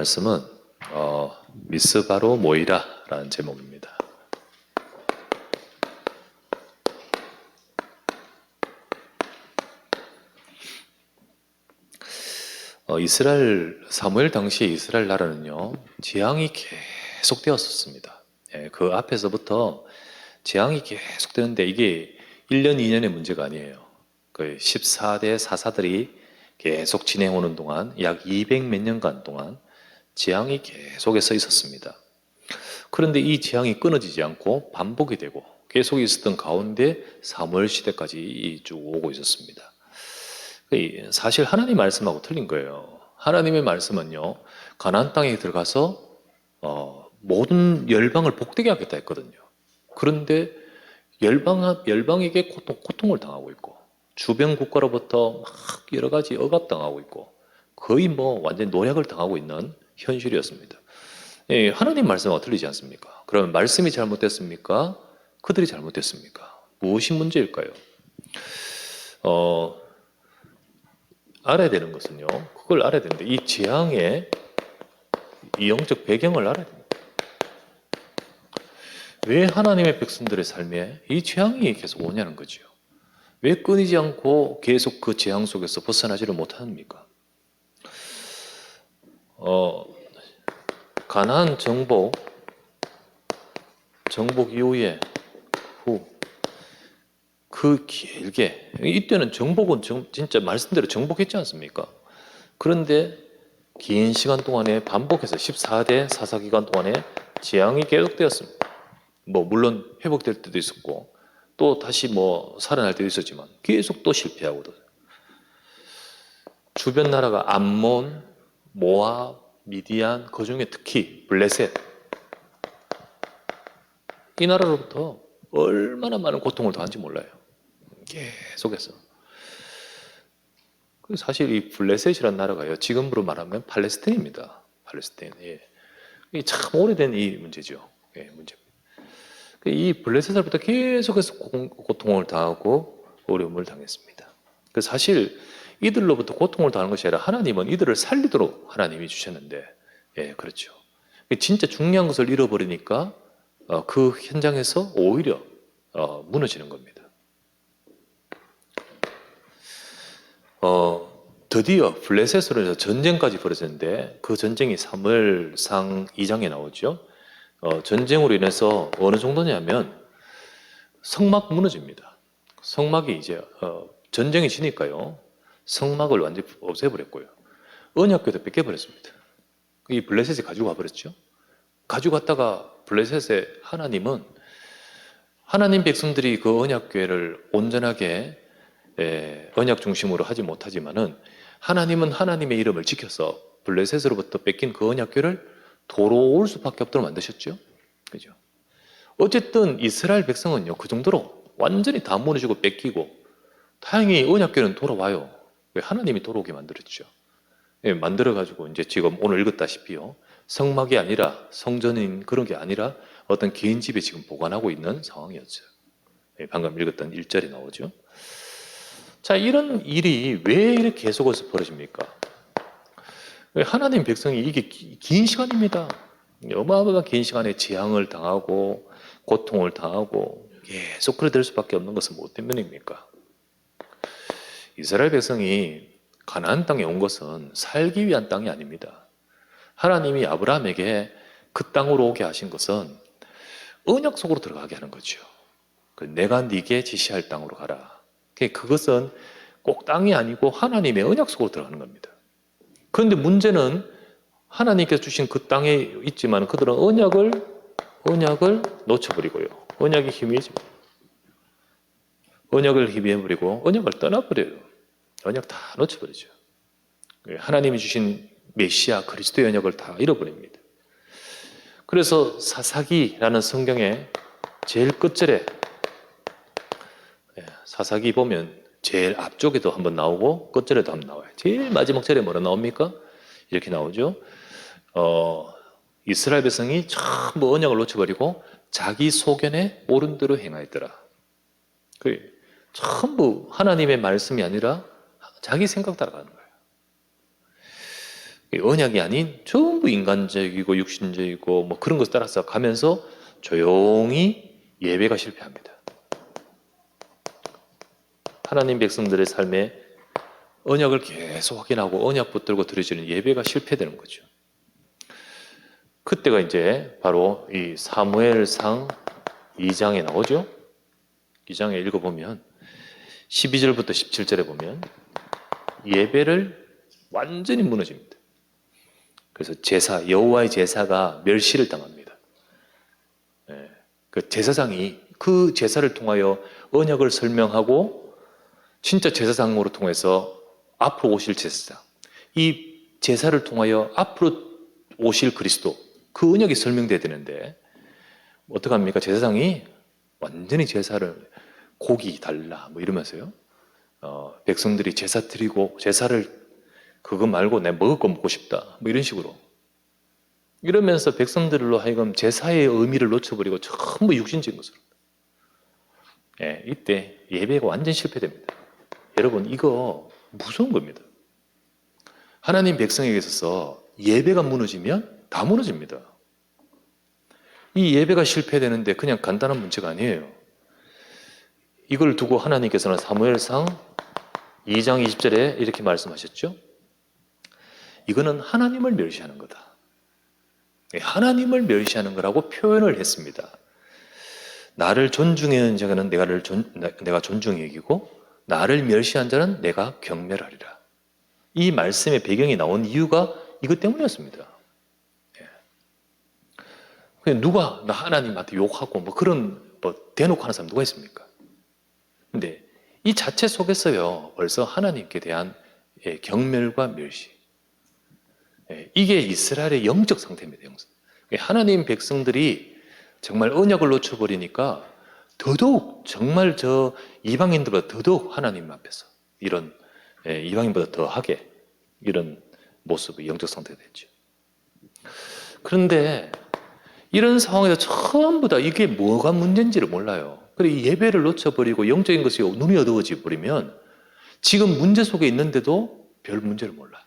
말씀은 미스바로 모이라라는 제목입니다. 이스라엘 사무엘 당시 이스라엘 나라는요 재앙이 계속되었었습니다. 그 앞에서부터 재앙이 계속되는데 이게 1년, 2년의 문제가 아니에요. 그 14대 사사들이 계속 진행하는 동안 약 200 몇 년간 동안 재앙이 계속해서 있었습니다. 그런데 이 재앙이 끊어지지 않고 반복이 되고 계속 있었던 가운데 사무엘 시대까지 쭉 오고 있었습니다. 사실 하나님 말씀하고 틀린 거예요. 하나님의 말씀은요, 가나안 땅에 들어가서 모든 열방을 복되게 하겠다 했거든요. 그런데 열방에게 고통을 당하고 있고 주변 국가로부터 막 여러 가지 억압당하고 있고 거의 뭐 완전 노략을 당하고 있는 현실이었습니다. 하나님 말씀하고 틀리지 않습니까? 그러면 말씀이 잘못됐습니까? 그들이 잘못됐습니까? 무엇이 문제일까요? 알아야 되는 것은요, 그걸 알아야 되는데 이 재앙의 이 영적 배경을 알아야 됩니다. 왜 하나님의 백성들의 삶에 이 재앙이 계속 오냐는 거죠. 왜 끊이지 않고 계속 그 재앙 속에서 벗어나지를 못합니까? 가나안 정복 이후에 그 길게 이때는 정복은 진짜 말씀대로 정복했지 않습니까? 그런데 긴 시간 동안에 반복해서 14대 사사기간 동안에 재앙이 계속되었습니다. 뭐 물론 회복될 때도 있었고 또 다시 뭐 살아날 때도 있었지만 계속 또 실패하고도 주변 나라가 암몬, 모압, 미디안, 그 중에 특히 블레셋 이 나라로부터 얼마나 많은 고통을 당한지 몰라요. 계속해서. 사실 이 블레셋이라는 나라가요, 지금으로 말하면 팔레스타인입니다. 팔레스타인. 예. 이게 참 오래된 이 문제죠. 예, 문제입니다. 이 블레셋으로부터 계속해서 고통을 당하고 어려움을 당했습니다. 사실 이들로부터 고통을 당하는 것이 아니라 하나님은 이들을 살리도록 하나님이 주셨는데, 예, 그렇죠. 진짜 중요한 것을 잃어버리니까 그 현장에서 오히려 무너지는 겁니다. 드디어 블레셋으로 해서 전쟁까지 벌어졌는데 그 전쟁이 사무엘상 2장에 나오죠. 전쟁으로 인해서 어느 정도냐면 성막 무너집니다. 성막이 이제 전쟁이 지니까요, 성막을 완전히 없애버렸고요. 언약궤도 뺏겨버렸습니다. 이 블레셋이 가지고 와버렸죠. 가지고 갔다가 블레셋의 하나님은 하나님 백성들이 그 언약궤를 온전하게 언약 중심으로 하지 못하지만은 하나님은 하나님의 이름을 지켜서 블레셋으로부터 뺏긴 그 언약궤를 돌아올 수밖에 없도록 만드셨죠. 그죠? 어쨌든 이스라엘 백성은요, 그 정도로 완전히 다 무너지고 뺏기고 다행히 언약궤는 돌아와요. 왜? 하나님이 돌아오게 만들었죠. 예, 만들어가지고 이제 지금 오늘 읽었다시피요, 성막이 아니라 성전인 그런 게 아니라 어떤 개인 집에 지금 보관하고 있는 상황이었죠. 예, 방금 읽었던 1절이 나오죠. 자, 이런 일이 왜 이렇게 계속해서 벌어집니까? 하나님 백성이 이게 긴 시간입니다. 어마어마한 긴 시간에 재앙을 당하고 고통을 당하고 계속 그래 될 수밖에 없는 것은 무엇 때문입니까? 이스라엘 백성이 가나안 땅에 온 것은 살기 위한 땅이 아닙니다. 하나님이 아브라함에게 그 땅으로 오게 하신 것은 언약 속으로 들어가게 하는 거죠. 내가 네게 지시할 땅으로 가라. 그것은 꼭 땅이 아니고 하나님의 언약 속으로 들어가는 겁니다. 그런데 문제는 하나님께서 주신 그 땅에 있지만 그들은 언약을 놓쳐버리고요. 언약이 희미해집니다. 언약을 희미해버리고 언약을 떠나버려요. 언약 다 놓쳐버리죠. 하나님이 주신 메시아 그리스도의 언약을 다 잃어버립니다. 그래서 사사기라는 성경의 제일 끝절에, 사사기 보면 제일 앞쪽에도 한번 나오고 끝절에도 한번 나와요. 제일 마지막 절에 뭐라 나옵니까? 이렇게 나오죠. 이스라엘 백성이 전부 언약을 놓쳐버리고 자기 소견에 옳은 대로 행하였더라. 전부 하나님의 말씀이 아니라 자기 생각 따라가는 거예요. 언약이 아닌 전부 인간적이고 육신적이고 뭐 그런 것을 따라서 가면서 조용히 예배가 실패합니다. 하나님 백성들의 삶에 언약을 계속 확인하고 언약 붙들고 드려지는 예배가 실패되는 거죠. 그때가 이제 바로 이 사무엘상 2장에 나오죠. 2장에 읽어보면 12절부터 17절에 보면 예배를 완전히 무너집니다. 그래서 제사, 여호와의 제사가 멸시를 당합니다. 그 제사장이 그 제사를 통하여 언약을 설명하고 진짜 제사장으로 통해서 앞으로 오실 제사장, 이 제사를 통하여 앞으로 오실 그리스도, 그 언약이 설명돼야 되는데 어떡합니까? 제사장이 완전히 제사를 고기 달라 뭐 이러면서요. 백성들이 제사 드리고 제사를 그거 말고 내가 먹을 거 먹고 싶다 뭐 이런 식으로 이러면서 백성들로 하여금 제사의 의미를 놓쳐버리고 전부 육신적인 것으로 이때 예배가 완전 실패됩니다. 여러분 이거 무서운 겁니다. 하나님 백성에게 있어서 예배가 무너지면 다 무너집니다. 이 예배가 실패되는데 그냥 간단한 문제가 아니에요. 이걸 두고 하나님께서는 사무엘상 2장 20절에 이렇게 말씀하셨죠. 이거는 하나님을 멸시하는 거다. 하나님을 멸시하는 거라고 표현을 했습니다. 나를 존중하는 자는 내가 존중히 여기고 나를 멸시한 자는 내가 경멸하리라. 이 말씀의 배경이 나온 이유가 이것 때문이었습니다. 누가 나 하나님한테 욕하고 뭐 그런 뭐 대놓고 하는 사람 누가 있습니까? 근데 이 자체 속에서요 벌써 하나님께 대한 경멸과 멸시, 이게 이스라엘의 영적 상태입니다. 하나님 백성들이 정말 언약을 놓쳐버리니까 더더욱 정말 저 이방인들보다 더더욱 하나님 앞에서 이런 이방인보다 더하게 이런 모습의 영적 상태가 됐죠. 그런데 이런 상황에서 전부 다 이게 뭐가 문제인지를 몰라요. 그리고 이 예배를 놓쳐버리고 영적인 것이 눈이 어두워져 버리면 지금 문제 속에 있는데도 별 문제를 몰라.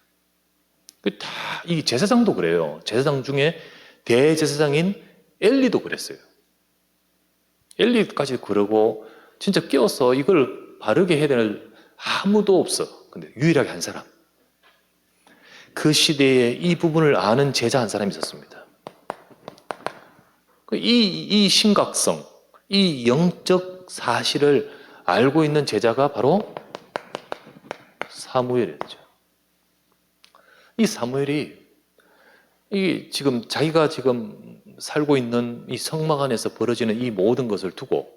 다 이 제사장도 그래요. 제사장 중에 대제사장인 엘리도 그랬어요. 엘리까지 그러고 진짜 깨워서 이걸 바르게 해야 될 아무도 없어. 근데 유일하게 한 사람. 그 시대에 이 부분을 아는 제자 한 사람이 있었습니다. 이 심각성, 이 영적 사실을 알고 있는 제자가 바로 사무엘이었죠. 이 사무엘이 자기가 지금 살고 있는 이 성막 안에서 벌어지는 이 모든 것을 두고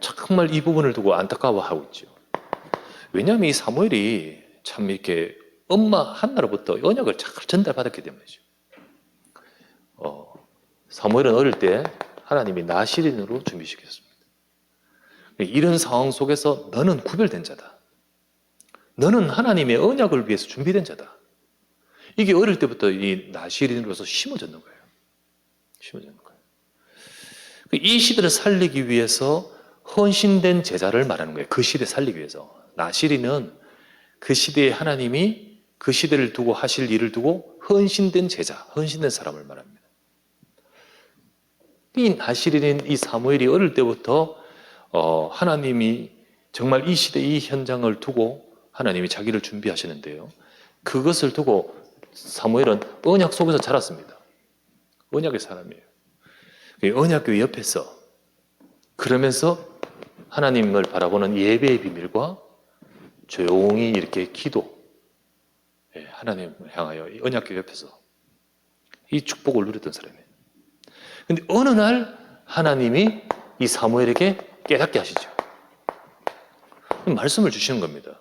정말 이 부분을 두고 안타까워하고 있죠. 왜냐하면 이 사무엘이 참 이렇게 엄마 한나로부터 언약을 잘 전달받았기 때문이죠. 사무엘은 어릴 때 하나님이 나실인으로 준비시켰습니다. 이런 상황 속에서 너는 구별된 자다. 너는 하나님의 언약을 위해서 준비된 자다. 이게 어릴 때부터 이 나실인으로서 심어졌는 거예요. 심어졌는 거예요. 이 시대를 살리기 위해서 헌신된 제자를 말하는 거예요. 그 시대 살리기 위해서. 나실인은 그 시대에 하나님이 그 시대를 두고 하실 일을 두고 헌신된 제자, 헌신된 사람을 말합니다. 이 나실인인 이 사무엘이 어릴 때부터 하나님이 정말 이 시대 이 현장을 두고 하나님이 자기를 준비하시는데요. 그것을 두고 사무엘은 언약 속에서 자랐습니다. 언약의 사람이에요. 언약교회 옆에서 그러면서 하나님을 바라보는 예배의 비밀과 조용히 이렇게 기도, 하나님을 향하여 언약교회 옆에서 이 축복을 누렸던 사람이에요. 그런데 어느 날 하나님이 이 사무엘에게 깨닫게 하시죠. 말씀을 주시는 겁니다.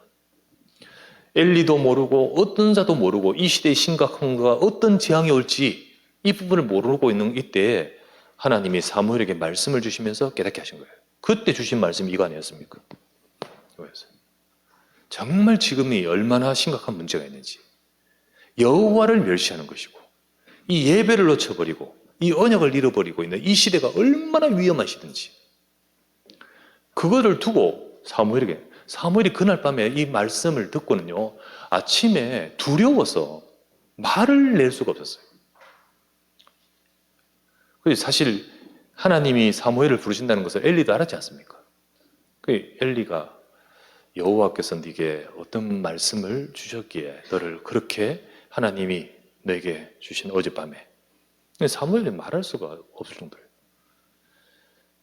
엘리도 모르고 어떤 자도 모르고 이 시대의 심각함과 어떤 재앙이 올지 이 부분을 모르고 있는 이때에 하나님이 사무엘에게 말씀을 주시면서 깨닫게 하신 거예요. 그때 주신 말씀이 이거 아니었습니까? 이거였어요. 정말 지금이 얼마나 심각한 문제가 있는지, 여호와를 멸시하는 것이고 이 예배를 놓쳐버리고 이 언약을 잃어버리고 있는 이 시대가 얼마나 위험한 시대인지, 그거를 두고 사무엘에게 사무엘이 그날 밤에 이 말씀을 듣고는요, 아침에 두려워서 말을 낼 수가 없었어요. 그래서 사실 하나님이 사무엘을 부르신다는 것을 엘리도 알았지 않습니까? 그 엘리가 여호와께서 네게 어떤 말씀을 주셨기에 너를 그렇게 하나님이 내게 주신 어젯밤에, 사무엘이 말할 수가 없을 정도예요.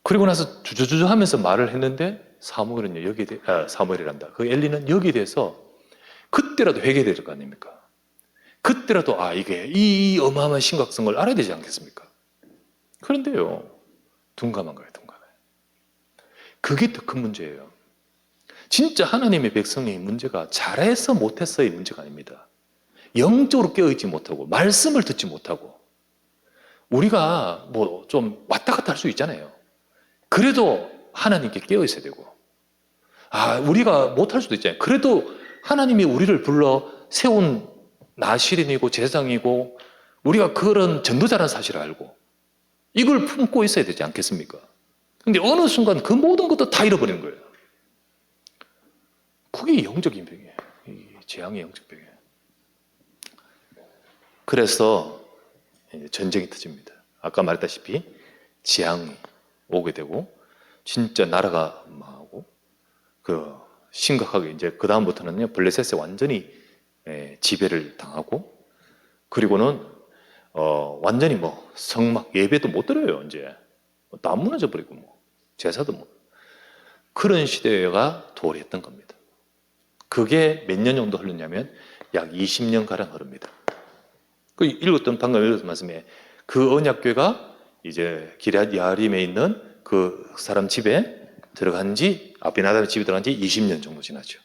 그리고 나서 주저주저 하면서 말을 했는데 사무엘은 사무엘이란다. 그 엘리는 여기에 대해서 그때라도 회개될 거 아닙니까? 그때라도 이게 이 어마어마한 심각성을 알아야 되지 않겠습니까? 그런데요, 둔감한 거예요, 둔감해. 그게 더 큰 문제예요. 진짜 하나님의 백성의 문제가 잘해서 못해서의 문제가 아닙니다. 영적으로 깨어있지 못하고 말씀을 듣지 못하고, 우리가 뭐 좀 왔다 갔다 할 수 있잖아요. 그래도 하나님께 깨어 있어야 되고, 우리가 못할 수도 있잖아요. 그래도 하나님이 우리를 불러 세운 나시린이고 제사장이고 우리가 그런 전도자라는 사실을 알고 이걸 품고 있어야 되지 않겠습니까? 근데 어느 순간 그 모든 것도 다 잃어버리는 거예요. 그게 영적인 병이에요. 이 재앙의 영적 병이에요. 그래서 전쟁이 터집니다. 아까 말했다시피 재앙이 오게 되고 진짜 나라가 망하고 심각하게 이제 그 다음부터는요 블레셋에 완전히 지배를 당하고, 그리고는 완전히 뭐 성막 예배도 못 드려요. 이제 다 무너져 버리고 제사도 못, 그런 시대가 도래했던 겁니다. 그게 몇 년 정도 흘렀냐면 약 20년 가량 흐릅니다. 방금 읽었던 말씀에 그 언약궤가 이제 기럇 야림에 있는 그 사람 집에 들어간 지, 아비나답의 집에 들어간 지 20년 정도 지났죠.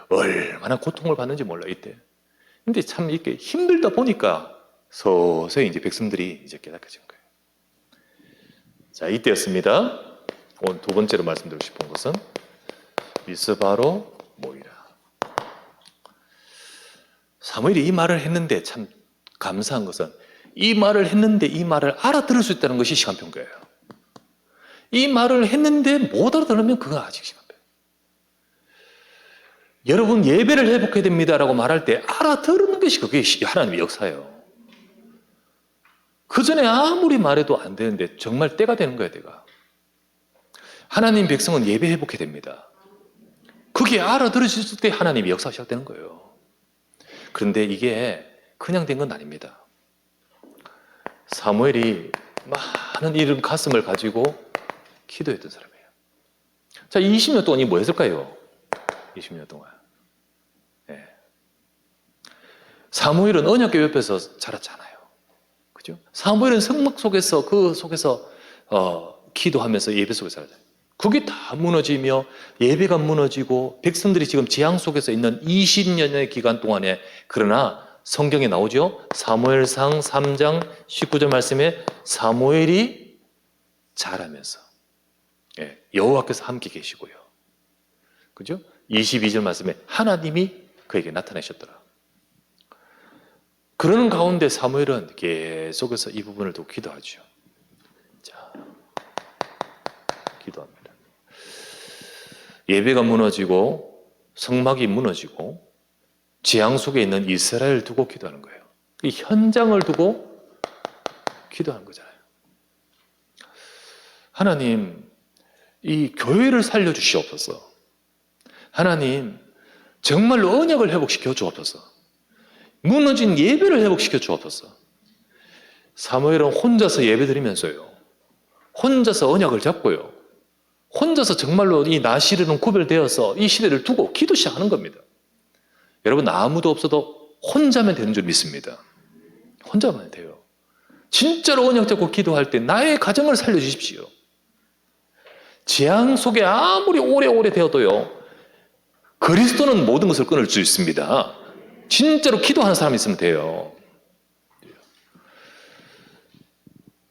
얼마나 고통을 받는지 몰라 이때. 근데 참 이렇게 힘들다 보니까 서서히 이제 백성들이 이제 깨닫게 거예요. 자, 이때였습니다. 오늘 두 번째로 말씀드리고 싶은 것은 미스바로 모이라. 사무엘이 이 말을 했는데 참 감사한 것은 이 말을 했는데 이 말을 알아들을 수 있다는 것이 시간표인 거예요. 이 말을 했는데 못 알아들으면 그건 아직 시간표. 여러분 예배를 회복해야 됩니다라고 말할 때 알아들은 것이 그게 하나님의 역사예요. 그 전에 아무리 말해도 안 되는데 정말 때가 되는 거예요, 때가. 하나님 백성은 예배 회복해야 됩니다. 그게 알아들으실 때 하나님의 역사가 시작되는 거예요. 그런데 이게 그냥 된 건 아닙니다. 사무엘이 많은 이런 가슴을 가지고 기도했던 사람이에요. 자, 20년 동안 이 뭐 했을까요? 20년 동안. 네. 사무엘은 언약궤 옆에서 자랐잖아요. 그죠? 사무엘은 성막 속에서, 그 속에서, 기도하면서 예배 속에서 살았잖아요. 그게 다 무너지며 예배가 무너지고 백성들이 지금 재앙 속에서 있는 20년의 기간 동안에, 그러나 성경에 나오죠? 사무엘상 3장 19절 말씀에 사무엘이 자라면서 여호와께서 함께 계시고요. 그죠? 22절 말씀에 하나님이 그에게 나타나셨더라. 그러는 가운데 사무엘은 계속해서 이 부분을 또 기도하죠. 자, 기도합니다. 예배가 무너지고 성막이 무너지고 재앙 속에 있는 이스라엘을 두고 기도하는 거예요. 이 현장을 두고 기도하는 거잖아요. 하나님, 이 교회를 살려주시옵소서. 하나님, 정말로 언약을 회복시켜 주옵소서. 무너진 예배를 회복시켜 주옵소서. 사무엘은 혼자서 예배 드리면서요, 혼자서 언약을 잡고요, 혼자서 정말로 이 나시르는 구별되어서 이 시대를 두고 기도 시작하는 겁니다. 여러분, 아무도 없어도 혼자면 되는 줄 믿습니다. 혼자만 돼요. 진짜로 언약 잡고 기도할 때 나의 가정을 살려주십시오. 재앙 속에 아무리 오래오래 되어도요, 그리스도는 모든 것을 끊을 수 있습니다. 진짜로 기도하는 사람이 있으면 돼요.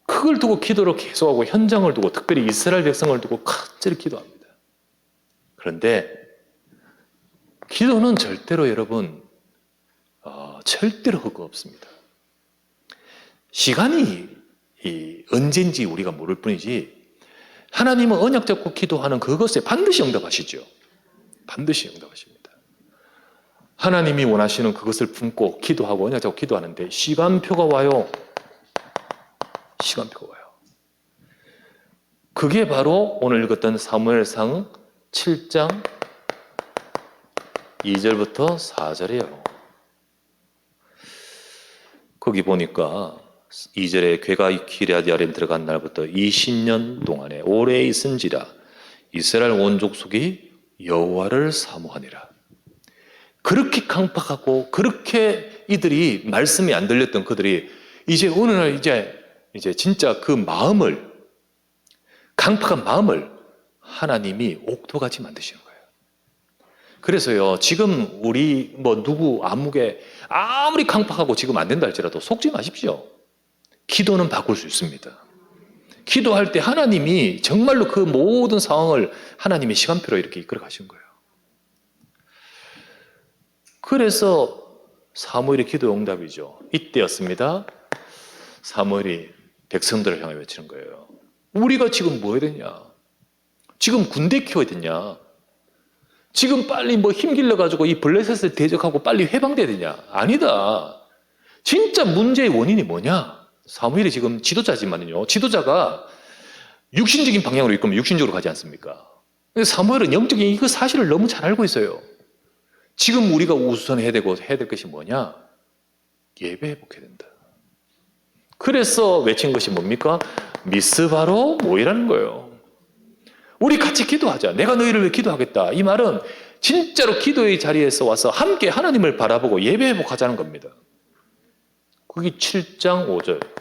그걸 두고 기도를 계속하고 현장을 두고 특별히 이스라엘 백성을 두고 갑자기 기도합니다. 그런데 기도는 절대로 여러분 절대로 허구 없습니다. 시간이 언제인지 우리가 모를 뿐이지 하나님은 언약 잡고 기도하는 그것에 반드시 응답하시죠. 반드시 응답하십니다. 하나님이 원하시는 그것을 품고 기도하고 언약 잡고 기도하는데 시간표가 와요. 시간표가 와요. 그게 바로 오늘 읽었던 사무엘상 7장 2절부터 4절이에요. 거기 보니까 2절에 괴가 기럇야림 들어간 날부터 20년 동안에 오래 있은지라 이스라엘 온 족속이 여호와를 사모하니라. 그렇게 강팍하고 그렇게 이들이 말씀이 안 들렸던 그들이 이제 어느 날 이제 진짜 그 마음을, 강팍한 마음을 하나님이 옥토같이 만드시는 거예요. 그래서요, 지금 우리 누구 아무리 강팍하고 지금 안 된다 할지라도 속지 마십시오. 기도는 바꿀 수 있습니다. 기도할 때 하나님이 정말로 그 모든 상황을 하나님의 시간표로 이렇게 이끌어 가신 거예요. 그래서 사무엘의 기도 응답이죠. 이때였습니다. 사무엘이 백성들을 향해 외치는 거예요. 우리가 지금 뭐 해야 되냐? 지금 군대 키워야 되냐? 지금 빨리 힘길러가지고 이 블레셋을 대적하고 빨리 해방돼야 되냐? 아니다. 진짜 문제의 원인이 뭐냐? 사무엘이 지금 지도자지만요. 지도자가 육신적인 방향으로 이끌면 육신적으로 가지 않습니까? 근데 사무엘은 영적인 이거 사실을 너무 잘 알고 있어요. 지금 우리가 우선 해야 될 것이 뭐냐? 예배 회복해야 된다. 그래서 외친 것이 뭡니까? 미스바로 모이라는 거예요. 우리 같이 기도하자. 내가 너희를 위해 기도하겠다. 이 말은 진짜로 기도의 자리에서 와서 함께 하나님을 바라보고 예배 회복하자는 겁니다. 거기 7장 5절.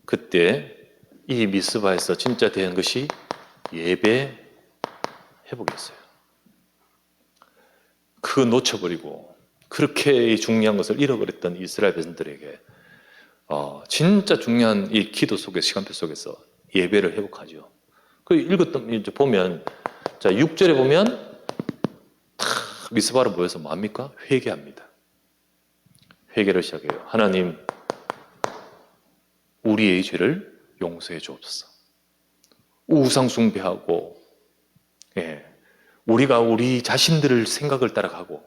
그때 이 미스바에서 진짜 된 것이 예배 회복이었어요. 그거 놓쳐버리고 그렇게 중요한 것을 잃어버렸던 이스라엘 백성들에게 진짜 중요한 이 기도 속에서, 시간표 속에서 예배를 회복하죠. 그 읽었던 이제 보면, 자 6절에 보면 다 미스바로 모여서 뭡니까? 회개합니다. 회개를 시작해요. 하나님, 우리의 죄를 용서해 주옵소서. 우상 숭배하고, 우리가 우리 자신들을 생각을 따라가고,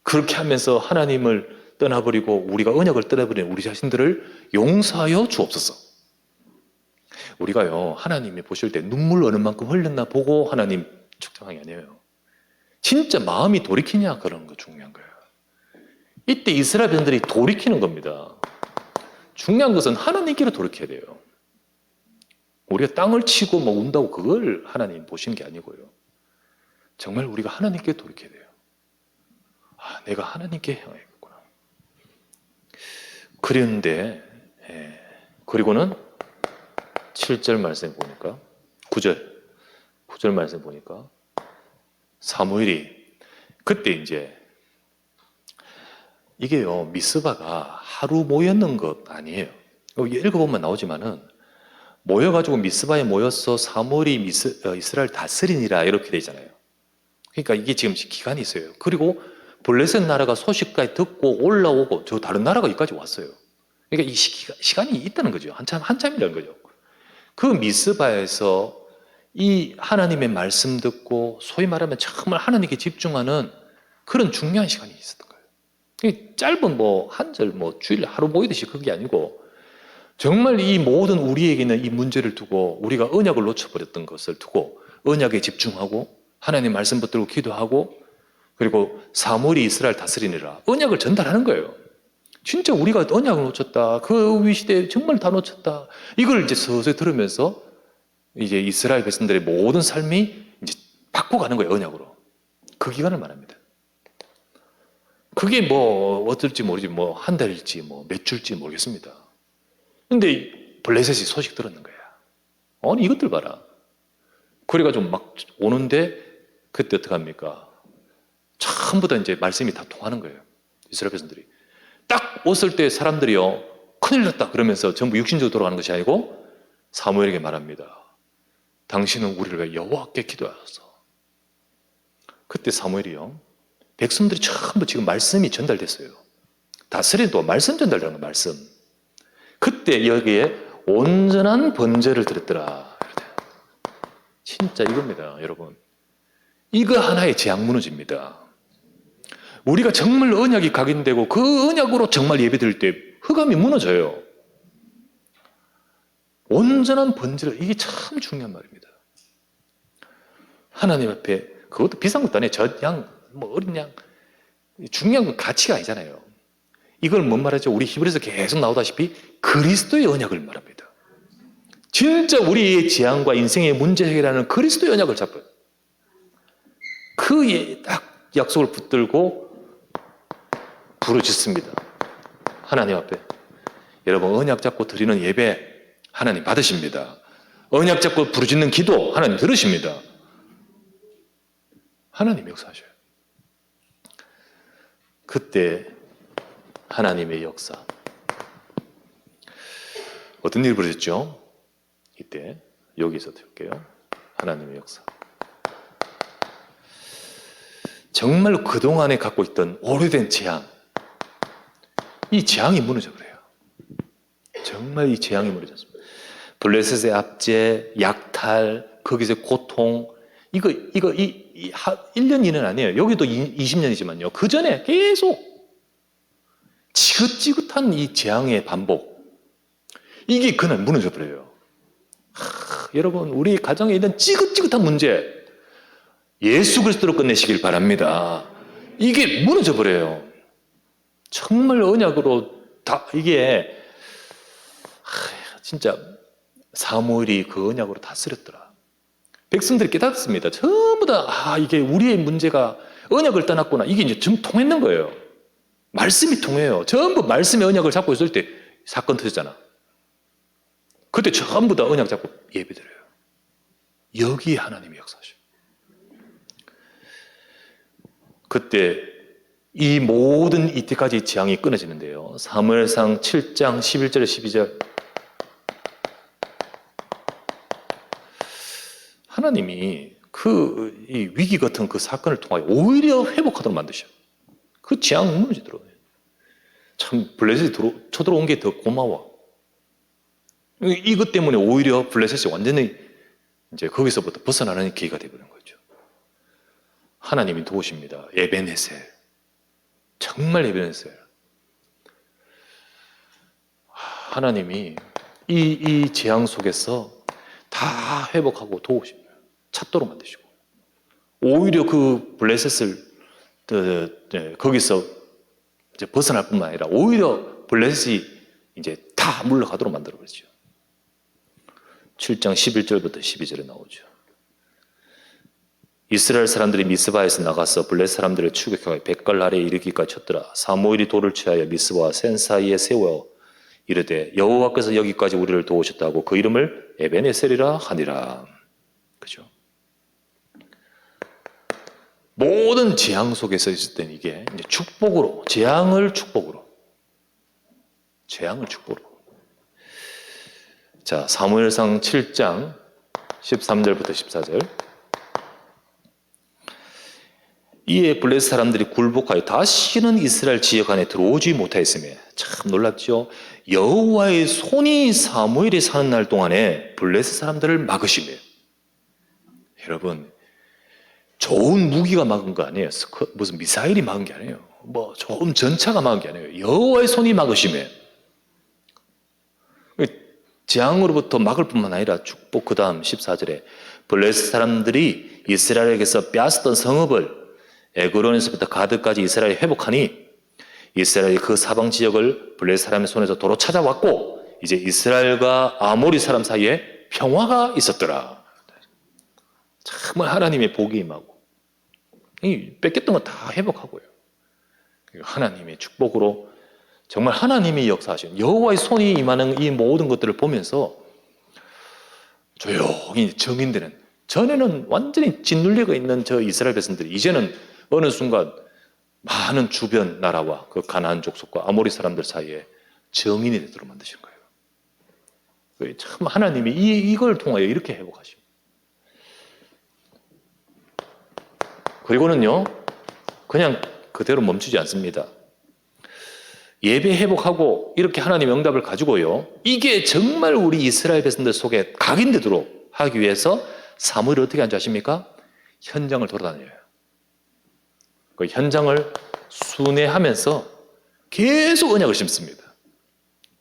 그렇게 하면서 하나님을 떠나버리고 우리가 언약을 떠나버린 우리 자신들을 용서하여 주옵소서. 우리가요, 하나님이 보실 때 눈물 어느 만큼 흘렸나 보고 하나님 측정한 게 아니에요. 진짜 마음이 돌이키냐, 그런 거 중요한 거예요. 이때 이스라엘 백성들이 돌이키는 겁니다. 중요한 것은 하나님께로 돌이켜야 돼요. 우리가 땅을 치고 운다고 그걸 하나님 보시는 게 아니고요. 정말 우리가 하나님께 돌이켜야 돼요. 내가 하나님께 향하겠구나. 그런데 그리고는 7절 말씀 보니까 9절 말씀 보니까 사무엘이 그때 이제 이게요, 미스바가 하루 모였는 것 아니에요. 읽어보면 나오지만은 모여가지고 미스바에 모여서 사무엘이 이스라엘 다스리니라 이렇게 되잖아요. 그러니까 이게 지금 기간이 있어요. 그리고 블레셋 나라가 소식까지 듣고 올라오고 저 다른 나라가 여기까지 왔어요. 그러니까 이 시간이 있다는 거죠. 한참이라는 거죠. 그 미스바에서 이 하나님의 말씀 듣고 소위 말하면 정말 하나님께 집중하는 그런 중요한 시간이 있었던 거예요. 짧은 한 절, 주일 하루 모이듯이 그게 아니고 정말 이 모든 우리에게 있는 이 문제를 두고 우리가 언약을 놓쳐버렸던 것을 두고 언약에 집중하고 하나님 말씀 붙들고 기도하고 그리고 사무엘이 이스라엘 다스리니라 언약을 전달하는 거예요. 진짜 우리가 언약을 놓쳤다. 그 위시대에 정말 다 놓쳤다. 이걸 이제 서서히 들으면서 이제 이스라엘 백성들의 모든 삶이 이제 바꿔가는 거예요. 언약으로. 그 기간을 말합니다. 그게 어떨지 모르지 한 달일지 몇 주일지 모르겠습니다. 근데 블레셋이 소식 들었는 거야. 아니 이것들 봐라. 그래가지고 막 오는데 그때 어떻게 합니까? 전부 다 이제 말씀이 다 통하는 거예요. 이스라엘 백성들이. 딱 왔을 때 사람들이요, 큰일 났다 그러면서 전부 육신적으로 돌아가는 것이 아니고 사무엘에게 말합니다. 당신은 우리를 위해 여호와께 기도하소서. 그때 사무엘이요, 백성들이 전부 지금 말씀이 전달됐어요. 다스리도 말씀 전달되는 거 말씀. 그때 여기에 온전한 번제를 드렸더라. 진짜 이겁니다, 여러분. 이거 하나의 재앙 무너집니다. 우리가 정말 언약이 각인되고 그 언약으로 정말 예배드릴 때 흑암이 무너져요. 온전한 번제를, 이게 참 중요한 말입니다. 하나님 앞에, 그것도 비싼 것도 아니에요. 젖양, 뭐 어린 양. 중요한 건 가치가 아니잖아요. 이걸 뭔 말하죠? 우리 히브리서 계속 나오다시피 그리스도의 언약을 말합니다. 진짜 우리의 재앙과 인생의 문제 해결하는 그리스도의 언약을 잡아요. 그 딱 약속을 붙들고 부르짖습니다. 하나님 앞에. 여러분, 언약 잡고 드리는 예배 하나님 받으십니다. 언약 잡고 부르짖는 기도 하나님 들으십니다. 하나님 역사하셔요. 그때 하나님의 역사. 어떤 일이 벌어졌죠? 이때 여기서 들을게요. 하나님의 역사. 정말 그동안에 갖고 있던 오래된 재앙, 이 재앙이 무너져 버려요. 정말 이 재앙이 무너졌습니다. 블레셋의 압제, 약탈, 거기서 고통, 이거 1년, 2년 아니에요. 여기도 20년이지만요. 그 전에 계속 지긋지긋한 이 재앙의 반복. 이게 그날 무너져 버려요. 여러분, 우리 가정에 있는 지긋지긋한 문제, 예수 그리스도로 끝내시길 바랍니다. 이게 무너져 버려요. 정말 언약으로 다, 이게, 진짜 사무엘이 그 언약으로 다스렸더라. 백성들이 깨닫습니다. 전부 다, 이게 우리의 문제가 언약을 떠났구나. 이게 이제 좀 통했는 거예요. 말씀이 통해요. 전부 말씀의 언약을 잡고 있을 때 사건 터졌잖아. 그때 전부 다 언약 잡고 예배드려요. 여기에 하나님이 역사하셔요. 그때 이 모든 이때까지 재앙이 끊어지는데요. 사무엘상 7장 11절 12절. 하나님이 이 위기 같은 그 사건을 통하여 오히려 회복하도록 만드셔요. 그 재앙 무너지더라고요. 참 블레셋이 쳐들어온 게 더 고마워. 이것 때문에 오히려 블레셋이 완전히 이제 거기서부터 벗어나는 기회가 되버린 거죠. 하나님이 도우십니다. 에베네셀. 정말 에베네셀. 하나님이 이 재앙 속에서 다 회복하고 도우십니다. 찾도록 만드시고. 오히려 그 블레셋을 거기서 이제 벗어날 뿐만 아니라 오히려 블레셋이 이제 다 물러가도록 만들어 버리죠. 7장 11절부터 12절에 나오죠. 이스라엘 사람들이 미스바에서 나가서 블레셋 사람들을 추격하여 백갈 아래에 이르기까지 쳤더라. 사무엘이 돌을 취하여 미스바와 센 사이에 세워 이르되 여호와께서 여기까지 우리를 도우셨다고 그 이름을 에베네셀이라 하니라. 그죠? 모든 재앙 속에서 있을 때는 이게 이제 축복으로, 재앙을 축복으로. 자, 사무엘상 7장 13절부터 14절. 이에 블레셋 사람들이 굴복하여 다시는 이스라엘 지역 안에 들어오지 못하였으며, 참 놀랍죠. 여호와의 손이 사무엘이 사는 날 동안에 블레셋 사람들을 막으시며, 여러분, 좋은 무기가 막은 거 아니에요. 무슨 미사일이 막은 게 아니에요. 뭐 좋은 전차가 막은 게 아니에요. 여호와의 손이 막으시며, 재앙으로부터 막을 뿐만 아니라 축복. 그 다음 14절에 블레셋 사람들이 이스라엘에게서 빼앗았던 성읍을 에그론에서부터 가드까지 이스라엘이 회복하니 이스라엘이 그 사방 지역을 블레셋 사람의 손에서 도로 찾아왔고 이제 이스라엘과 아모리 사람 사이에 평화가 있었더라. 정말 하나님의 복이 임하고 뺏겼던 거 다 회복하고요. 하나님의 축복으로 정말 하나님이 역사하시는 여호와의 손이 임하는 이 모든 것들을 보면서 조용히 정인되는, 전에는 완전히 짓눌려가 있는 저 이스라엘 백성들이 이제는 어느 순간 많은 주변 나라와 그 가나안 족속과 아모리 사람들 사이에 정인이 되도록 만드신 거예요. 참 하나님이 이걸 통하여 이렇게 회복하십니다. 그리고는요, 그냥 그대로 멈추지 않습니다. 예배 회복하고 이렇게 하나님의 응답을 가지고요. 이게 정말 우리 이스라엘 백성들 속에 각인되도록 하기 위해서 사무엘이 어떻게 한지 아십니까? 현장을 돌아다녀요. 그 현장을 순회하면서 계속 언약을 심습니다.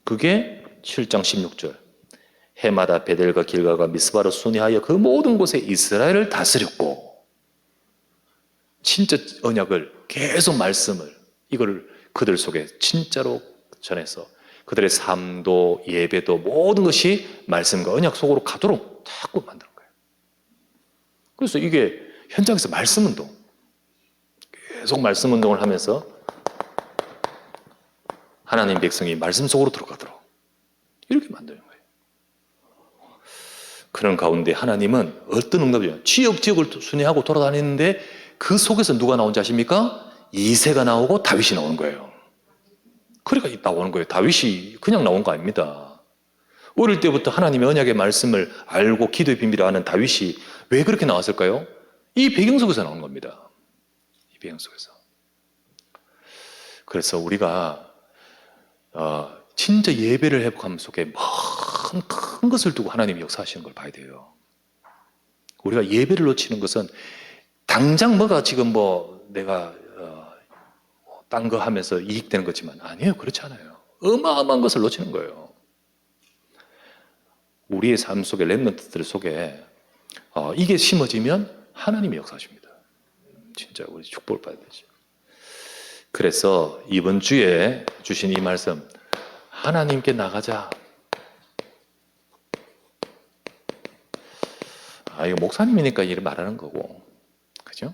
그게 7장 16절. 해마다 베델과 길갈과 미스바로 순회하여 그 모든 곳에 이스라엘을 다스렸고, 진짜 언약을 계속 말씀을 이걸 그들 속에 진짜로 전해서 그들의 삶도 예배도 모든 것이 말씀과 언약 속으로 가도록 자꾸 만드는 거예요. 그래서 이게 현장에서 말씀 운동, 계속 말씀 운동을 하면서 하나님 백성이 말씀 속으로 들어가도록 이렇게 만드는 거예요. 그런 가운데 하나님은 어떤 응답이요? 지역을 순회하고 돌아다니는데 그 속에서 누가 나온지 아십니까? 이새가 나오고 다윗이 나오는 거예요. 그러니까 나오는 거예요. 다윗이 그냥 나온 거 아닙니다. 어릴 때부터 하나님의 언약의 말씀을 알고 기도의 비밀을 아는 다윗이 왜 그렇게 나왔을까요? 이 배경 속에서 나온 겁니다. 이 배경 속에서. 그래서 우리가 진짜 예배를 회복하는 속에 큰 것을 두고 하나님이 역사하시는 걸 봐야 돼요. 우리가 예배를 놓치는 것은 당장 뭐가 지금 내가 딴 거 하면서 이익되는 거지만 아니에요. 그렇지 않아요. 어마어마한 것을 놓치는 거예요. 우리의 삶 속에 렘넌트들 속에 이게 심어지면 하나님이 역사하십니다. 진짜 우리 축복을 받아야 되죠. 그래서 이번 주에 주신 이 말씀, 하나님께 나가자. 이거 목사님이니까 이렇게 말하는 거고, 그죠?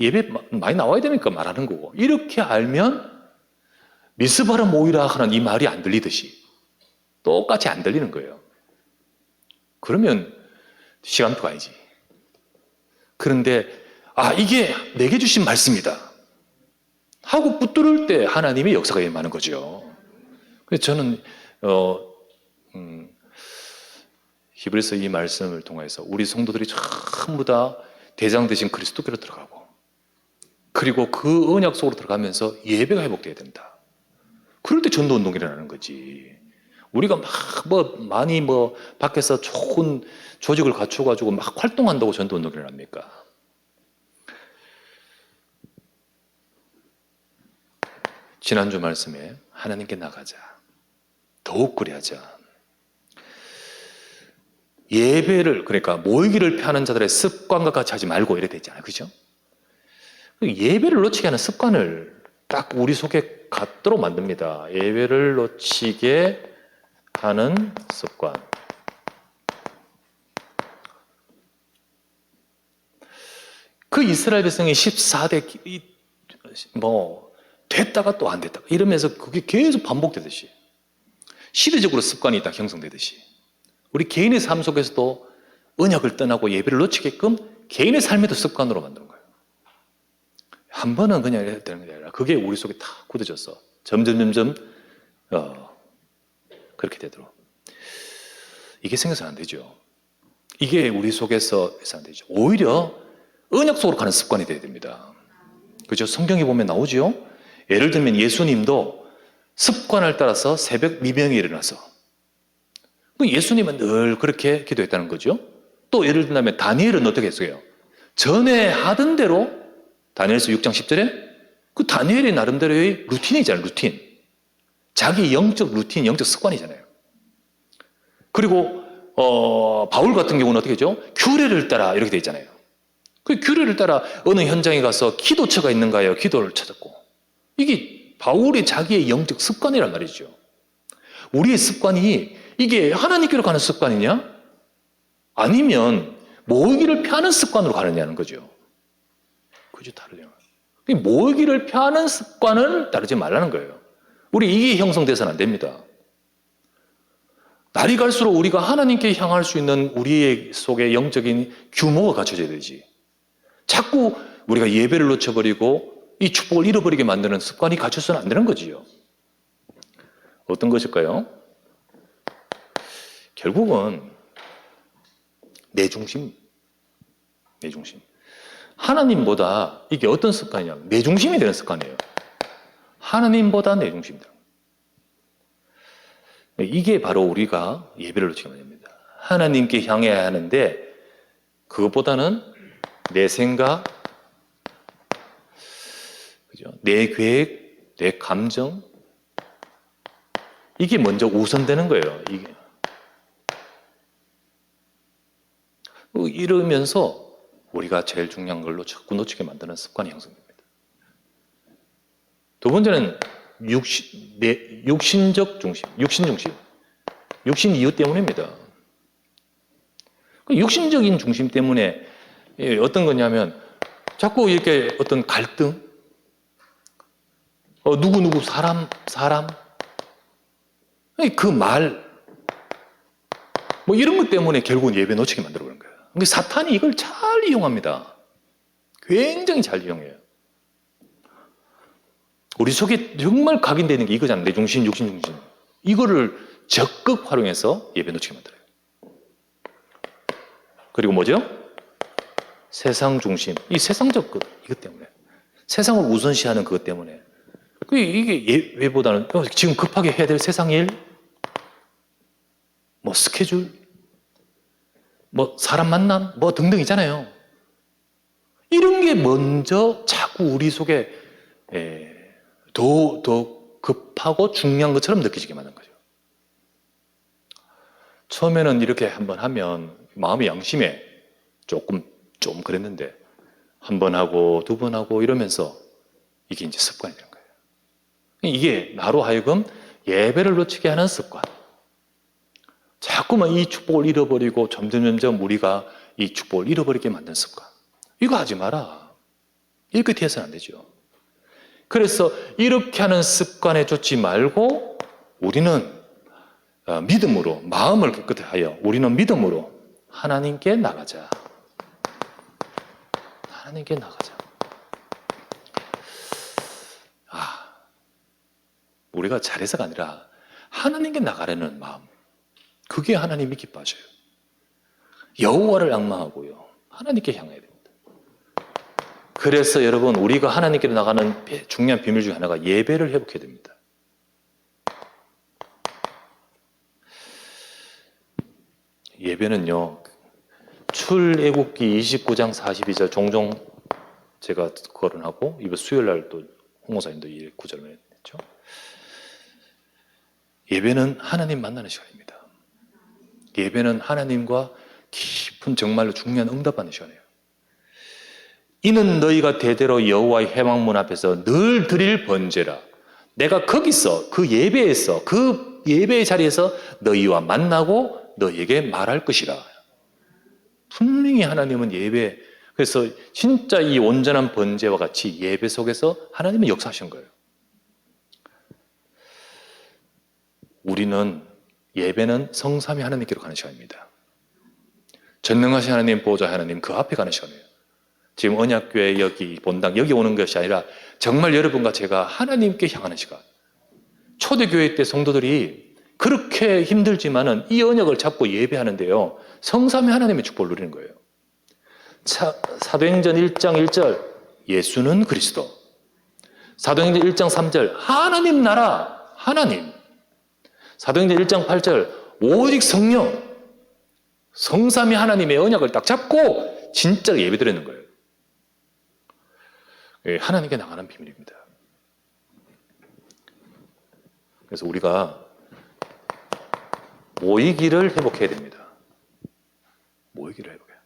예배 많이 나와야 되니까 말하는 거고, 이렇게 알면 미스바라 모이라 하는 이 말이 안 들리듯이 똑같이 안 들리는 거예요. 그러면 시간표가 아니지. 그런데 이게 내게 주신 말씀이다 하고 붙들을 때 하나님의 역사가 임하는 거죠. 그래서 저는 히브리서 이 말씀을 통해서 우리 성도들이 전부 다 대장 되신 그리스도께로 들어가고, 그리고 그 언약 속으로 들어가면서 예배가 회복돼야 된다. 그럴 때 전도 운동이 일어나는 거지. 우리가 많이 밖에서 좋은 조직을 갖춰가지고 막 활동한다고 전도 운동이 일어납니까? 지난주 말씀에 하나님께 나가자. 더욱 그리하자. 예배를, 그러니까 모이기를 피하는 자들의 습관과 같이 하지 말고 이래 되잖아요. 그죠? 예배를 놓치게 하는 습관을 딱 우리 속에 갖도록 만듭니다. 예배를 놓치게 하는 습관. 그 이스라엘 백성이 14대 됐다가 또 안 됐다가 이러면서 그게 계속 반복되듯이 시대적으로 습관이 딱 형성되듯이 우리 개인의 삶 속에서도 언약을 떠나고 예배를 놓치게끔 개인의 삶에도 습관으로 만드는 거예요. 한 번은 그냥 이래야 되는 게 아니라 그게 우리 속에 다 굳어져서 점점 그렇게 되도록. 이게 생겨서는 안 되죠. 이게 우리 속에서 해서 안 되죠. 오히려 언약 속으로 가는 습관이 돼야 됩니다. 그죠? 성경에 보면 나오죠. 예를 들면 예수님도 습관을 따라서 새벽 미명에 일어나서, 예수님은 늘 그렇게 기도했다는 거죠. 또 예를 들면 다니엘은 어떻게 했어요? 전에 하던 대로, 다니엘서 6장 10절에 그 다니엘의 나름대로의 루틴이잖아요. 루틴. 자기 영적 루틴, 영적 습관이잖아요. 그리고 바울 같은 경우는 어떻게 하죠? 규례를 따라 이렇게 돼 있잖아요. 그 규례를 따라 어느 현장에 가서 기도처가 있는가요? 기도를 찾았고. 이게 바울의 자기의 영적 습관이란 말이죠. 우리의 습관이 이게 하나님께로 가는 습관이냐? 아니면 모이기를 피하는 습관으로 가느냐는 거죠. 그죠? 다르죠. 모이기를 피하는 습관은 따르지 말라는 거예요. 우리 이게 형성돼서는 안 됩니다. 날이 갈수록 우리가 하나님께 향할 수 있는 우리의 속에 영적인 규모가 갖춰져야 되지. 자꾸 우리가 예배를 놓쳐버리고 이 축복을 잃어버리게 만드는 습관이 갖춰서는 안 되는 거지요. 어떤 것일까요? 결국은 내 중심. 하나님보다 이게 어떤 습관이냐? 내 중심이 되는 습관이에요. 하나님보다 내 중심이다. 이게 바로 우리가 예배를 놓치게 됩니다. 하나님께 향해야 하는데 그것보다는 내 생각, 그죠? 내 계획, 내 감정 이게 먼저 우선되는 거예요. 이게. 이러면서 우리가 제일 중요한 걸로 자꾸 놓치게 만드는 습관이 형성됩니다. 두 번째는 육신적 중심, 육신 이유 때문입니다. 육신적인 중심 때문에 어떤 거냐면 자꾸 이렇게 어떤 갈등, 누구 사람 그 말, 뭐 이런 것 때문에 결국은 예배 놓치게 만들어 버린 거예요. 근데 사탄이 이걸 잘 이용합니다. 굉장히 잘 이용해요. 우리 속에 정말 각인되는 게 이거잖아요. 내 중심, 육신 중심. 이거를 적극 활용해서 예배 놓치게 만들어요. 그리고 뭐죠? 세상 중심. 이 세상적 것, 이것 때문에. 세상을 우선시하는 그것 때문에. 이게 예배보다는 지금 급하게 해야 될 세상 일, 뭐 스케줄, 뭐 사람 만남, 뭐 등등 있잖아요. 이런 게 먼저 자꾸 우리 속에 더 급하고 중요한 것처럼 느껴지게 만든 거죠. 처음에는 이렇게 한번 하면 마음의 양심에 좀 그랬는데 한 번 하고 두 번 하고 이러면서 이게 이제 습관이 되는 거예요. 이게 나로 하여금 예배를 놓치게 하는 습관. 자꾸만 이 축복을 잃어버리고 점점 우리가 이 축복을 잃어버리게 만든 습관. 이거 하지 마라. 이렇게 해서는 안 되죠. 그래서 이렇게 하는 습관에 쫓지 말고 우리는 믿음으로, 마음을 깨끗하게 하여 우리는 믿음으로 하나님께 나가자. 하나님께 나가자. 우리가 잘해서가 아니라 하나님께 나가려는 마음. 그게 하나님이 기뻐하셔요. 여호와를 앙망하고요. 하나님께 향해야 됩니다. 그래서 여러분 우리가 하나님께 나가는 중요한 비밀 중에 하나가 예배를 회복해야 됩니다. 예배는요. 출애굽기 29장 42절 종종 제가 거론하고 이번 수요일 날 또 홍모사님도 이 구절을 했죠. 예배는 하나님 만나는 시간입니다. 예배는 하나님과 깊은 정말로 중요한 응답받는 시간이에요. 이는 너희가 대대로 여호와의 회막문 앞에서 늘 드릴 번제라. 내가 거기서 그 예배에서 그 예배의 자리에서 너희와 만나고 너희에게 말할 것이라. 분명히 하나님은 예배, 그래서 진짜 이 온전한 번제와 같이 예배 속에서 하나님은 역사하신 거예요. 우리는 예배는 성삼위 하나님께로 가는 시간입니다. 전능하신 하나님, 보호자 하나님 그 앞에 가는 시간이에요. 지금 언약교회 여기 본당 여기 오는 것이 아니라 정말 여러분과 제가 하나님께 향하는 시간. 초대교회 때 성도들이 그렇게 힘들지만은 이 언약을 잡고 예배하는데요. 성삼위 하나님의 축복을 누리는 거예요. 사도행전 1장 1절 예수는 그리스도. 사도행전 1장 3절 하나님 나라 하나님. 사도행전 1장 8절 오직 성령. 성삼위 하나님의 언약을 딱 잡고 진짜 예배드리는 거예요. 하나님께 나가는 비밀입니다. 그래서 우리가 모이기를 회복해야 됩니다. 모이기를 회복해요.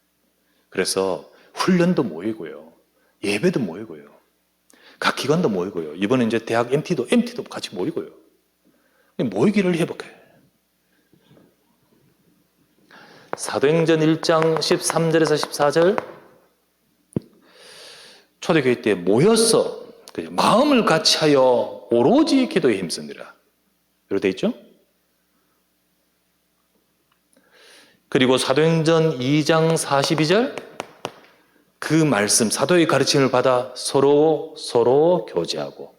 그래서 훈련도 모이고요. 예배도 모이고요. 각 기관도 모이고요. 이번에 이제 대학 MT도 같이 모이고요. 모이기를 회복해. 사도행전 1장 13절에서 14절 초대교회 때 모여서 마음을 같이 하여 오로지 기도에 힘쓰니라. 이렇게 돼 있죠? 그리고 사도행전 2장 42절 그 말씀 사도의 가르침을 받아 서로 교제하고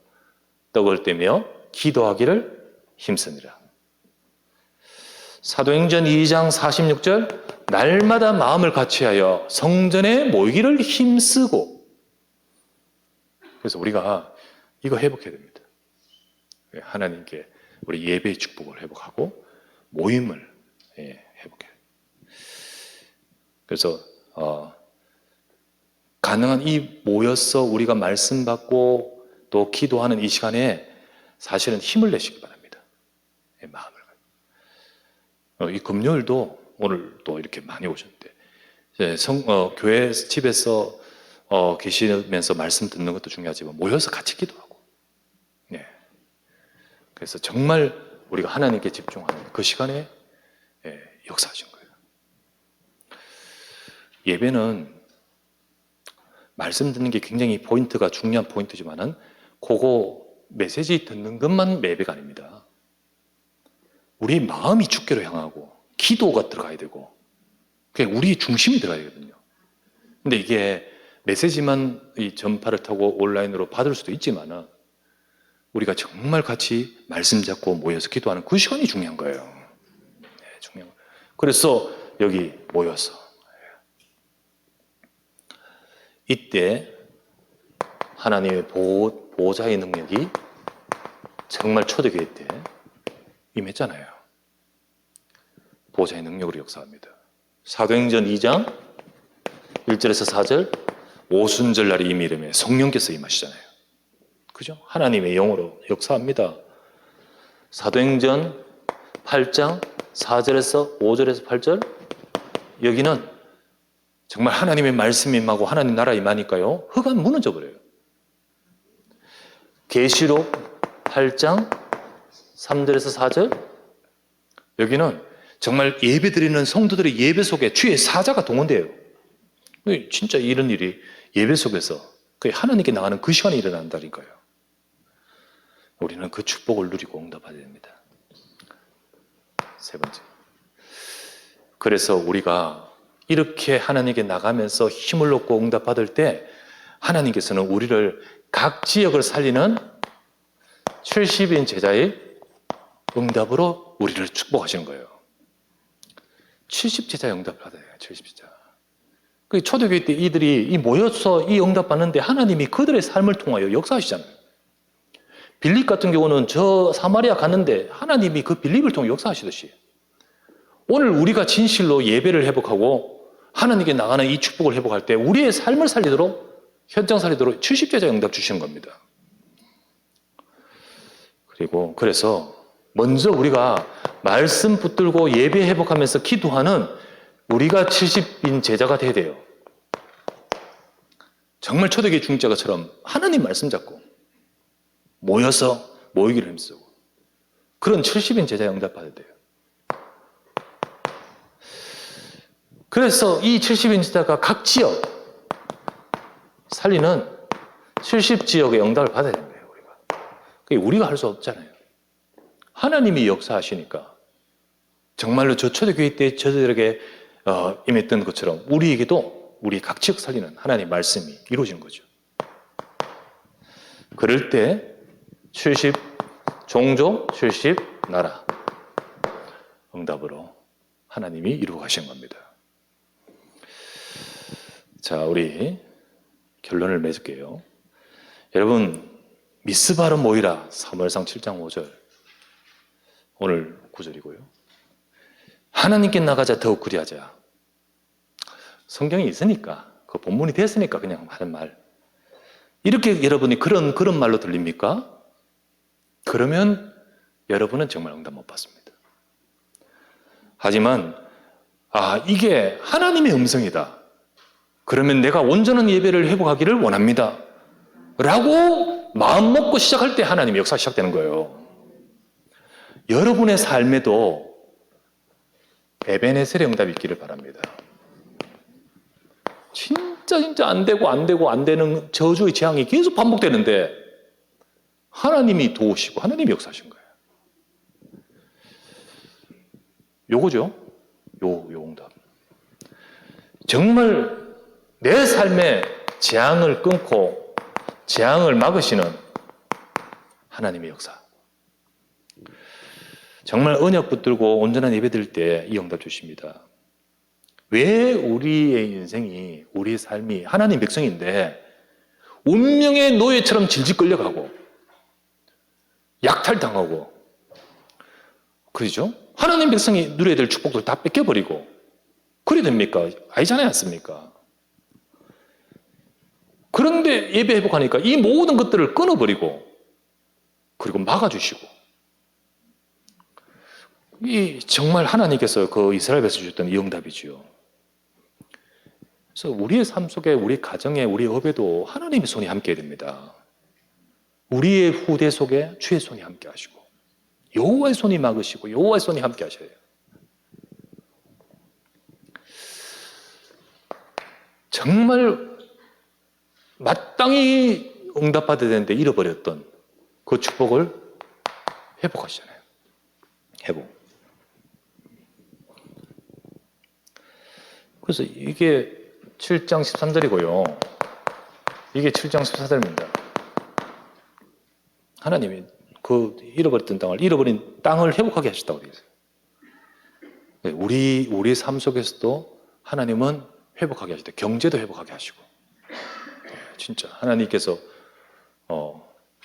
떡을 떼며 기도하기를 힘쓰니라. 사도행전 2장 46절 날마다 마음을 같이 하여 성전에 모이기를 힘쓰고. 그래서 우리가 이거 회복해야 됩니다. 하나님께 우리 예배의 축복을 회복하고 모임을 회복해요. 그래서 가능한 이 모여서 우리가 말씀 받고 또 기도하는 이 시간에 사실은 힘을 내시기 바랍니다. 마음을. 이 금요일도 오늘 또 이렇게 많이 오셨는데 교회 집에서 계시면서 말씀 듣는 것도 중요하지만 모여서 같이 기도하고, 그래서 정말 우리가 하나님께 집중하는 그 시간에 역사하신 거예요. 예배는 말씀 듣는 게 굉장히 포인트가 중요한 포인트지만은 그거 메시지 듣는 것만 예배가 아닙니다. 우리 마음이 주께로 향하고 기도가 들어가야 되고 그게 우리 중심이 들어가야 되거든요. 근데 이게 메시지만 이 전파를 타고 온라인으로 받을 수도 있지만은 우리가 정말 같이 말씀 잡고 모여서 기도하는 그 시간이 중요한 거예요. 중요한 거예요. 그래서 여기 모여서 이때 하나님의 보호자의 능력이 정말 초대교회 때 임했잖아요. 보호자의 능력으로 역사합니다. 사도행전 2장 1절에서 4절 오순절 날이 이미 이름에 성령께서 임하시잖아요. 그죠? 하나님의 영으로 역사합니다. 사도행전 8장 4절에서 5절에서 8절 여기는 정말 하나님의 말씀이 임하고 하나님 나라 임하니까요. 흑암 무너져 버려요. 계시록 8장 3절에서 4절 여기는 정말 예배드리는 성도들의 예배 속에 주의 사자가 동원돼요. 진짜 이런 일이 예배 속에서 하나님께 나가는 그 시간에 일어난다니까요. 우리는 그 축복을 누리고 응답해야 됩니다. 세 번째, 그래서 우리가 이렇게 하나님께 나가면서 힘을 얻고 응답받을 때 하나님께서는 우리를 각 지역을 살리는 70인 제자의 응답으로 우리를 축복하시는 거예요. 70제자의 응답을 받아야 돼요. 70제자. 초대교회 때 이들이 모여서 이 응답 받는데 하나님이 그들의 삶을 통하여 역사하시잖아요. 빌립 같은 경우는 저 사마리아 갔는데 하나님이 그 빌립을 통해 역사하시듯이 오늘 우리가 진실로 예배를 회복하고 하나님께 나가는 이 축복을 회복할 때 우리의 삶을 살리도록 현장 살리도록 70제자 응답 주시는 겁니다. 그래서 먼저 우리가 말씀 붙들고 예배 회복하면서 기도하는 우리가 70인 제자가 돼야 돼요. 정말 초대교회 중직자처럼 하나님 말씀 잡고 모여서 모이기를 힘쓰고 그런 70인 제자에 응답받아야 돼요. 그래서 이 70인 제자가 각 지역 살리는 70지역의 응답을 받아야 되는 거예요. 우리가 할 수 없잖아요. 하나님이 역사하시니까 정말로 저 초대교회 때 저들에게 임했던 것처럼 우리에게도 우리 각 지역 살리는 하나님의 말씀이 이루어지는 거죠. 그럴 때 70 종족, 70 나라 응답으로 하나님이 이루어 가신 겁니다. 자, 우리 결론을 맺을게요. 여러분, 미스바로 모이라 사무엘상 7장 5절 오늘 9절이고요. 하나님께 나가자 더욱 그리하자. 성경이 있으니까 그 본문이 됐으니까 그냥 하는 말. 이렇게 여러분이 그런 말로 들립니까? 그러면 여러분은 정말 응답 못 받습니다. 하지만 이게 하나님의 음성이다. 그러면 내가 온전한 예배를 회복하기를 원합니다. 라고 마음 먹고 시작할 때 하나님의 역사가 시작되는 거예요. 여러분의 삶에도 에베네셀의 응답이 있기를 바랍니다. 진짜 안 되는 저주의 재앙이 계속 반복되는데 하나님이 도우시고 하나님이 역사하신 거예요. 요거죠. 요 응답. 정말 내 삶의 재앙을 끊고 재앙을 막으시는 하나님의 역사. 정말 언약 붙들고 온전한 예배 드릴 때 이 응답 주십니다. 왜 우리의 인생이, 우리의 삶이 하나님 백성인데 운명의 노예처럼 질질 끌려가고 약탈당하고, 그러죠? 하나님 백성이 누려야 될 축복들 다 뺏겨버리고, 그래 됩니까? 아니잖아요, 않습니까? 그런데 예배 회복하니까 이 모든 것들을 끊어버리고, 그리고 막아주시고, 이 정말 하나님께서 그 이스라엘 백성 주셨던 이 응답이지요. 그래서 우리의 삶 속에, 우리 가정에, 우리 업에도 하나님의 손이 함께 됩니다. 우리의 후대 속에 주의 손이 함께 하시고, 여호와의 손이 막으시고, 여호와의 손이 함께 하셔요. 정말 마땅히 응답받아야 되는데 잃어버렸던 그 축복을 회복하시잖아요. 회복. 그래서 이게 7장 13절이고요. 이게 7장 14절입니다. 하나님이 그 잃어버렸던 땅을, 잃어버린 땅을 회복하게 하셨다고 되어 있어요. 우리 삶 속에서도 하나님은 회복하게 하시다. 경제도 회복하게 하시고. 진짜 하나님께서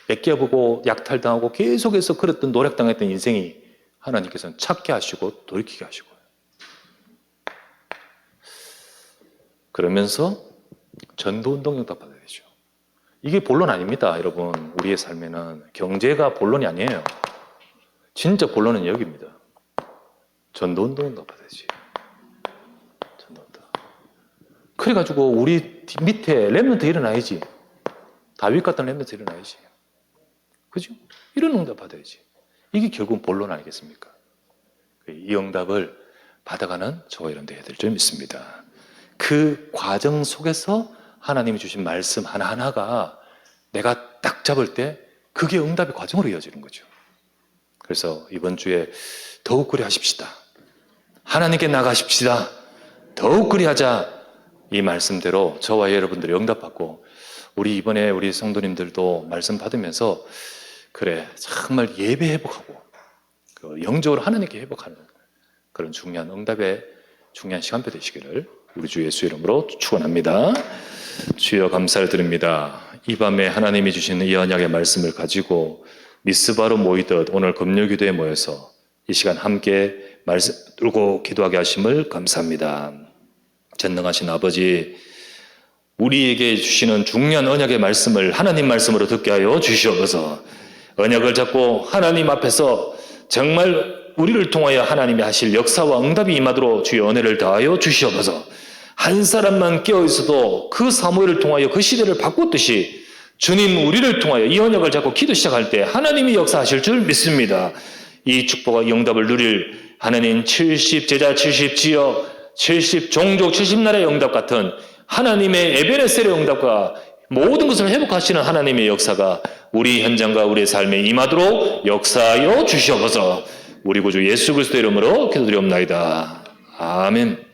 뺏겨보고 약탈당하고 계속해서 그랬던 노력당했던 인생이 하나님께서는 찾게 하시고 돌이키게 하시고. 그러면서 전도운동 응답받아야 되죠. 이게 본론 아닙니다, 여러분. 우리의 삶에는 경제가 본론이 아니에요. 진짜 본론은 여기입니다. 전도운동 응답받아야지. 전도운동. 그래가지고 우리 밑에 렘넌트 일어나야지. 다윗 같은 렘넌트 일어나야지. 그죠? 이런 응답 받아야지. 이게 결국 본론 아니겠습니까? 이 응답을 받아가는 저와 여러분들 해야 될 줄 믿습니다. 그 과정 속에서 하나님이 주신 말씀 하나하나가 내가 딱 잡을 때 그게 응답의 과정으로 이어지는 거죠. 그래서 이번 주에 더욱 그리하십시다. 하나님께 나가십시다. 더욱 그리하자. 이 말씀대로 저와 여러분들이 응답받고, 우리 이번에 우리 성도님들도 말씀 받으면서 그래 정말 예배 회복하고 영적으로 하나님께 회복하는 그런 중요한 응답의 중요한 시간표 되시기를 우리 주 예수 이름으로 축원합니다. 주여 감사를 드립니다. 이 밤에 하나님이 주시는 이 언약의 말씀을 가지고 미스바로 모이듯 오늘 금요기도에 모여서 이 시간 함께 말씀 들고 기도하게 하심을 감사합니다. 전능하신 아버지, 우리에게 주시는 중요한 언약의 말씀을 하나님 말씀으로 듣게 하여 주시옵소서. 언약을 잡고 하나님 앞에서 정말 우리를 통하여 하나님이 하실 역사와 응답이 임하도록 주의 은혜를 더하여 주시옵소서. 한 사람만 깨어있어도 그 사무엘을 통하여 그 시대를 바꿨듯이 주님 우리를 통하여 이 언약을 잡고 기도 시작할 때 하나님이 역사하실 줄 믿습니다. 이 축복과 응답을 누릴 하나님 70 제자 70 지역 70 종족 70나라의 응답 같은 하나님의 에베레셀의 응답과 모든 것을 회복하시는 하나님의 역사가 우리 현장과 우리의 삶에 임하도록 역사하여 주시옵소서. 우리 구주 예수 그리스도의 이름으로 기도드리옵나이다. 아멘.